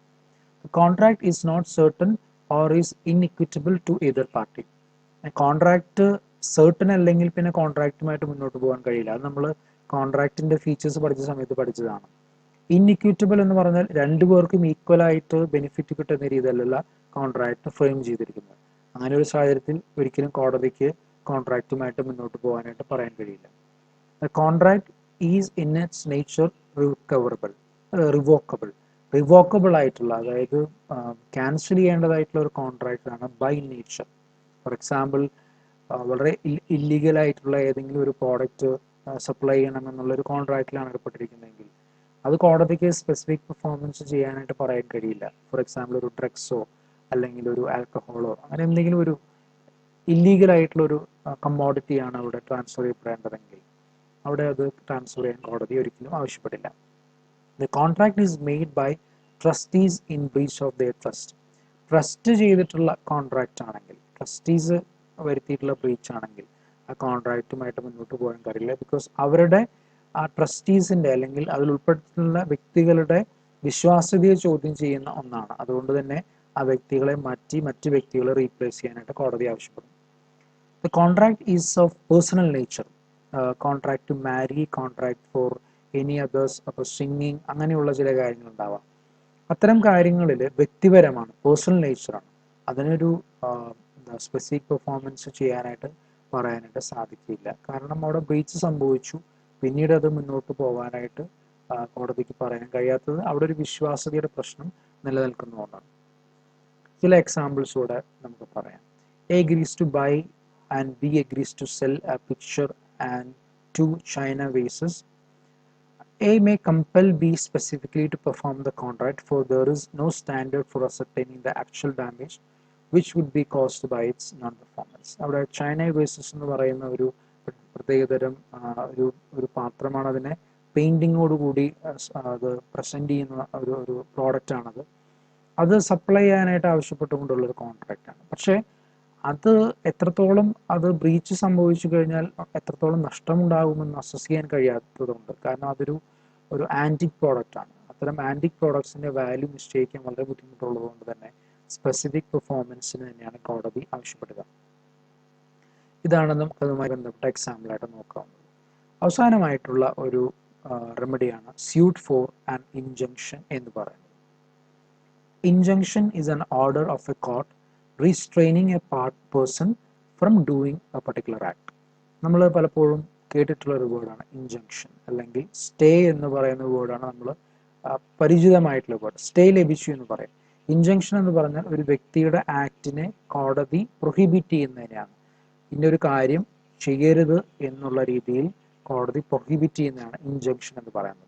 Contract is not certain or is inequitable to either party. Contract certain അല്ലെങ്കിൽ പിന്നെ കോൺട്രാക്റ്റുമായിട്ട് മുന്നോട്ട് പോകാൻ കഴിയില്ല. അത് നമ്മൾ കോൺട്രാക്റ്റിൻ്റെ ഫീച്ചേഴ്സ് പഠിച്ച സമയത്ത് പഠിച്ചതാണ്. ഇൻഇക്വിറ്റബിൾ എന്ന് പറഞ്ഞാൽ രണ്ടുപേർക്കും ഈക്വൽ ആയിട്ട് ബെനിഫിറ്റ് കിട്ടുന്ന രീതിയിലല്ല കോൺട്രാക്ട് ഫ്രെയിം ചെയ്തിരിക്കുന്നത്. അങ്ങനെ ഒരു സാഹചര്യത്തിൽ ഒരിക്കലും കോടതിക്ക് കോൺട്രാക്റ്റുമായിട്ട് മുന്നോട്ട് പോകാനായിട്ട് പറയാൻ കഴിയില്ല. Contract is in its nature revocable ആയിട്ടുള്ള, അതായത് ക്യാൻസൽ ചെയ്യേണ്ടതായിട്ടുള്ള ഒരു കോൺട്രാക്റ്റാണ് ബൈ നേച്ചർ. ഫോർ എക്സാമ്പിൾ, വളരെ ഇല്ലീഗലായിട്ടുള്ള ഏതെങ്കിലും ഒരു പ്രോഡക്റ്റ് സപ്ലൈ ചെയ്യണമെന്നുള്ളൊരു കോൺട്രാക്റ്റിലാണ് ഏർപ്പെട്ടിരിക്കുന്നതെങ്കിൽ അത് കോടതിക്ക് സ്പെസിഫിക് പെർഫോമൻസ് ചെയ്യാനായിട്ട് പറയാൻ കഴിയില്ല. ഫോർ എക്സാമ്പിൾ ഒരു ഡ്രഗ്സോ അല്ലെങ്കിൽ ഒരു ആൽക്കഹോളോ അങ്ങനെ എന്തെങ്കിലും ഒരു ഇല്ലീഗലായിട്ടുള്ളൊരു കമ്മോഡിറ്റിയാണ് അവിടെ ട്രാൻസ്ഫർ ചെയ്യപ്പെടേണ്ടതെങ്കിൽ അവിടെ അത് ട്രാൻസ്ഫർ ചെയ്യാൻ കോടതി ഒരിക്കലും ആവശ്യപ്പെടില്ല. The contract is made by trustees in breach of their trust. Trust ചെയ്തിട്ടുള്ള കോൺട്രാക്റ്റ് ആണെങ്കിൽ, ട്രസ്റ്റീസ് വരുത്തിയിട്ടുള്ള ബ്രീച്ച് ആണെങ്കിൽ ആ കോൺട്രാക്റ്റുമായിട്ട് മുന്നോട്ട് പോകാൻ കഴിയില്ല. ബിക്കോസ് അവരുടെ ആ ട്രസ്റ്റീസിൻ്റെ അല്ലെങ്കിൽ അതിൽ ഉൾപ്പെട്ടിട്ടുള്ള വ്യക്തികളുടെ വിശ്വാസ്യതയെ ചോദ്യം ചെയ്യുന്ന ഒന്നാണ്. അതുകൊണ്ട് തന്നെ ആ വ്യക്തികളെ മാറ്റി മറ്റ് വ്യക്തികളെ റീപ്ലേസ് ചെയ്യാനായിട്ട് കോടതി ആവശ്യപ്പെടും. The contract is of personal nature. Contract to marry, contract for any authors, അപ്പോൾ സിംഗിങ്, അങ്ങനെയുള്ള ചില കാര്യങ്ങളുണ്ടാവാം. അത്തരം കാര്യങ്ങളിൽ വ്യക്തിപരമാണ്, പേഴ്സണൽ നേച്ചറാണ്. അതിനൊരു സ്പെസിഫിക് പെർഫോമൻസ് ചെയ്യാനായിട്ട് പറയാനായിട്ട് സാധിക്കില്ല. കാരണം അവിടെ ബ്രീച്ച് സംഭവിച്ചു, പിന്നീട് അത് മുന്നോട്ട് പോകാനായിട്ട് കോടതിക്ക് പറയാൻ കഴിയാത്തത് അവിടെ ഒരു വിശ്വാസ്യതയുടെ പ്രശ്നം നിലനിൽക്കുന്നതുകൊണ്ടാണ്. ചില എക്സാമ്പിൾസ് കൂടെ നമുക്ക് പറയാം. A agrees to buy and B agrees to sell a picture and 2 China vases. A may compel B specifically to perform the contract, for there is no standard for ascertaining the actual damage which would be caused by its non-performance. അവിടെ China vases എന്ന് പറയുന്ന ഒരു പ്രത്യേകതരം ഒരു പാത്രമാണ്. അതിനെ പെയിൻറ്റിങ്ങോടുകൂടി അത് present ചെയ്യുന്ന ഒരു പ്രോഡക്റ്റാണത്. അത് സപ്ലൈ ചെയ്യാനായിട്ട് ആവശ്യപ്പെട്ടുകൊണ്ടുള്ളൊരു കോൺട്രാക്റ്റാണ്. പക്ഷേ അത് എത്രത്തോളം അത് ബ്രീച്ച് സംഭവിച്ചു കഴിഞ്ഞാൽ എത്രത്തോളം നഷ്ടമുണ്ടാകുമെന്ന് അസസ് ചെയ്യാൻ കഴിയാത്തതുണ്ട്. കാരണം അതൊരു ആൻറ്റിക് പ്രോഡക്റ്റാണ്. അത്തരം ആൻറ്റിക് പ്രോഡക്ട്സിൻ്റെ വാല്യൂ നിശ്ചയിക്കാൻ വളരെ ബുദ്ധിമുട്ടുള്ളതുകൊണ്ട് തന്നെ സ്പെസിഫിക് പെർഫോമൻസിന് തന്നെയാണ് കോടതി ആവശ്യപ്പെടുക. ഇതാണ് നമുക്ക് അതുമായി ബന്ധപ്പെട്ട എക്സാമ്പിളായിട്ട് നോക്കാവുന്നത്. അവസാനമായിട്ടുള്ള ഒരു റെമഡിയാണ് സ്യൂട്ട് ഫോർ ആൻ ഇൻജങ്ഷൻ എന്ന് പറയുന്നത്. Injunction is an order of a court restraining a person from doing a particular act. നമ്മൾ പലപ്പോഴും കേട്ടിട്ടുള്ള ഒരു വേർഡാണ് ഇൻജങ്ഷൻ, അല്ലെങ്കിൽ സ്റ്റേ എന്ന് പറയുന്ന വേർഡാണ് നമ്മൾ പരിചിതമായിട്ടുള്ള വേർഡ്. സ്റ്റേ ലഭിച്ചു എന്ന് പറയും. ഇൻജങ്ഷൻ എന്ന് പറഞ്ഞാൽ ഒരു വ്യക്തിയുടെ ആക്ടിനെ കോടതി പ്രൊഹിബിറ്റ് ചെയ്യുന്നതിനെയാണ്. ഇന്നൊരു കാര്യം ചെയ്യരുത് എന്നുള്ള രീതിയിൽ കോടതി പ്രൊഹിബിറ്റ് ചെയ്യുന്നതാണ് ഇൻജങ്ഷൻ എന്ന് പറയുന്നത്.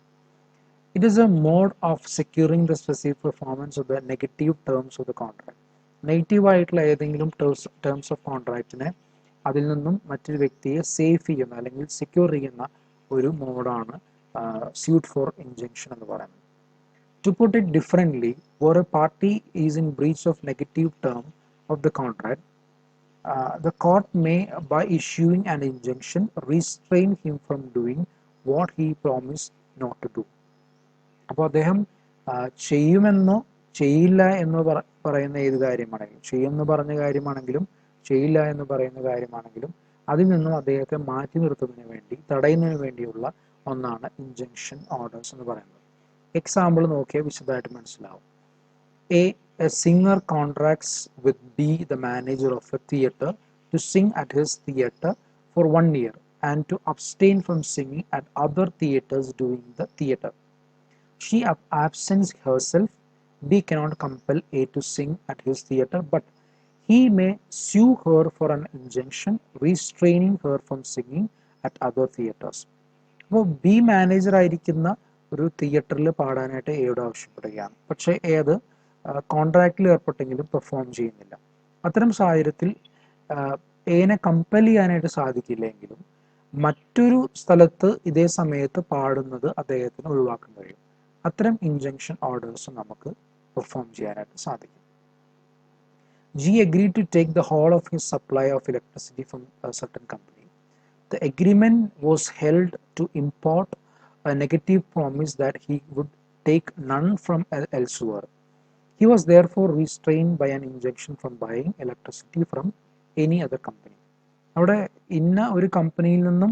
It is a mode of securing the specific performance of the negative terms of the contract. Negative ആയിട്ടുള്ള ഏതെങ്കിലും ടേംസ് ഓഫ് കോൺട്രാക്റ്റിനെ അതിൽ നിന്നും മറ്റൊരു വ്യക്തിയെ സേഫ് ചെയ്യുന്ന അല്ലെങ്കിൽ സെക്യൂർ ചെയ്യുന്ന ഒരു മോഡാണ് സ്യൂട്ട് ഫോർ ഇൻജങ്ഷൻ എന്ന് പറയുന്നത്. To put it differently, where a party is in breach of negative term of the contract, the court may, by issuing an injunction, restrain him from doing what he promised not to do. അപ്പോൾ അദ്ദേഹം ചെയ്യുമെന്നോ ചെയ്യില്ല എന്ന് പറയുന്ന ഏത് കാര്യമാണെങ്കിലും, ചെയ്യുമെന്ന് പറഞ്ഞ കാര്യമാണെങ്കിലും ചെയ്യില്ല എന്ന് പറയുന്ന കാര്യമാണെങ്കിലും അതിൽ നിന്നും അദ്ദേഹത്തെ മാറ്റി നിർത്തുന്നതിന് വേണ്ടി, തടയുന്നതിന് വേണ്ടിയുള്ള ഒന്നാണ് ഇൻജങ്ഷൻ ഓർഡേഴ്സ് എന്ന് പറയുന്നത്. എക്സാമ്പിൾ നോക്കിയാൽ വിശദമായിട്ട് മനസ്സിലാവും. A singer contracts with B, the manager of a theatre, to sing at his theatre for 1 year and to abstain from singing at other theatres during the theatre. She absents herself. B cannot compel A to sing at his theatre, but he may sue her for an injunction restraining her from singing at other theatres. അപ്പോൾ B manager ആയിരിക്കുന്ന ഒരു തിയേറ്ററിൽ പാടാനായിട്ട് എയോട് ആവശ്യപ്പെടുകയാണ്. പക്ഷേ ഏത് കോൺട്രാക്റ്റിൽ ഏർപ്പെട്ടെങ്കിലും perform ചെയ്യുന്നില്ല. അത്തരം സാഹചര്യത്തിൽ എനെ കമ്പൽ ചെയ്യാനായിട്ട് സാധിക്കില്ലെങ്കിലും മറ്റൊരു സ്ഥലത്ത് ഇതേ സമയത്ത് പാടുന്നത് അദ്ദേഹത്തിന് ഒഴിവാക്കാൻ കഴിയും. അത്തരം ഇൻജങ്ഷൻ ഓർഡേഴ്സ് നമുക്ക് പെർഫോം ചെയ്യാനായിട്ട് സാധിക്കും. G agreed to take the whole of his supply of electricity from a certain company. The agreement was held to import a negative promise that he would take none from elsewhere. He was therefore restrained by an injunction from buying electricity from any other company. അവിടെ ഇന്ന ഒരു കമ്പനിയിൽ നിന്നും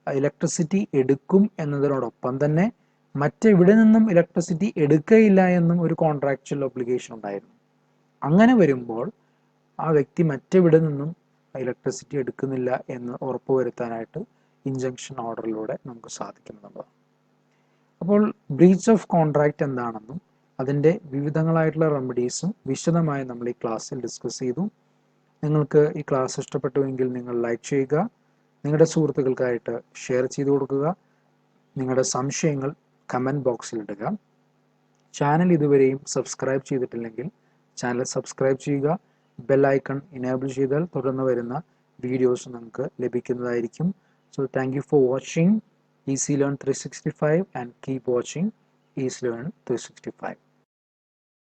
electricity എടുക്കും എന്നതിനോടൊപ്പം തന്നെ മറ്റെവിടെ നിന്നും electricity എടുക്കുകയില്ല എന്നും ഒരു കോൺട്രാക്ച്വൽ ഒബ്ലിഗേഷൻ ഉണ്ടായിരുന്നു. അങ്ങനെ വരുമ്പോൾ ആ വ്യക്തി മറ്റെവിടെ നിന്നും ഇലക്ട്രിസിറ്റി എടുക്കുന്നില്ല എന്ന് ഉറപ്പുവരുത്താനായിട്ട് ഇൻജങ്ഷൻ ഓർഡറിലൂടെ നമുക്ക് സാധിക്കുന്നുള്ളതാണ്. അപ്പോൾ ബ്രീച്ച് ഓഫ് കോൺട്രാക്റ്റ് എന്താണെന്നും അതിൻ്റെ വിവിധങ്ങളായിട്ടുള്ള റെമഡീസും വിശദമായി നമ്മൾ ഈ ക്ലാസ്സിൽ ഡിസ്കസ് ചെയ്തു. നിങ്ങൾക്ക് ഈ ക്ലാസ് ഇഷ്ടപ്പെട്ടുവെങ്കിൽ നിങ്ങൾ ലൈക്ക് ചെയ്യുക, നിങ്ങളുടെ സുഹൃത്തുക്കൾക്കായിട്ട് ഷെയർ ചെയ്തു കൊടുക്കുക, നിങ്ങളുടെ സംശയങ്ങൾ കമൻറ്റ് ബോക്സിൽ ഇടുക. ചാനൽ ഇതുവരെയും സബ്സ്ക്രൈബ് ചെയ്തിട്ടില്ലെങ്കിൽ ചാനൽ സബ്സ്ക്രൈബ് ചെയ്യുക. ബെൽ ഐക്കൺ ഇനേബിൾ ചെയ്താൽ തുടർന്ന് വരുന്ന വീഡിയോസ് നിങ്ങൾക്ക് ലഭിക്കുന്നതായിരിക്കും. So thank you for watching Easy Learn 365 and keep watching Easy Learn 365.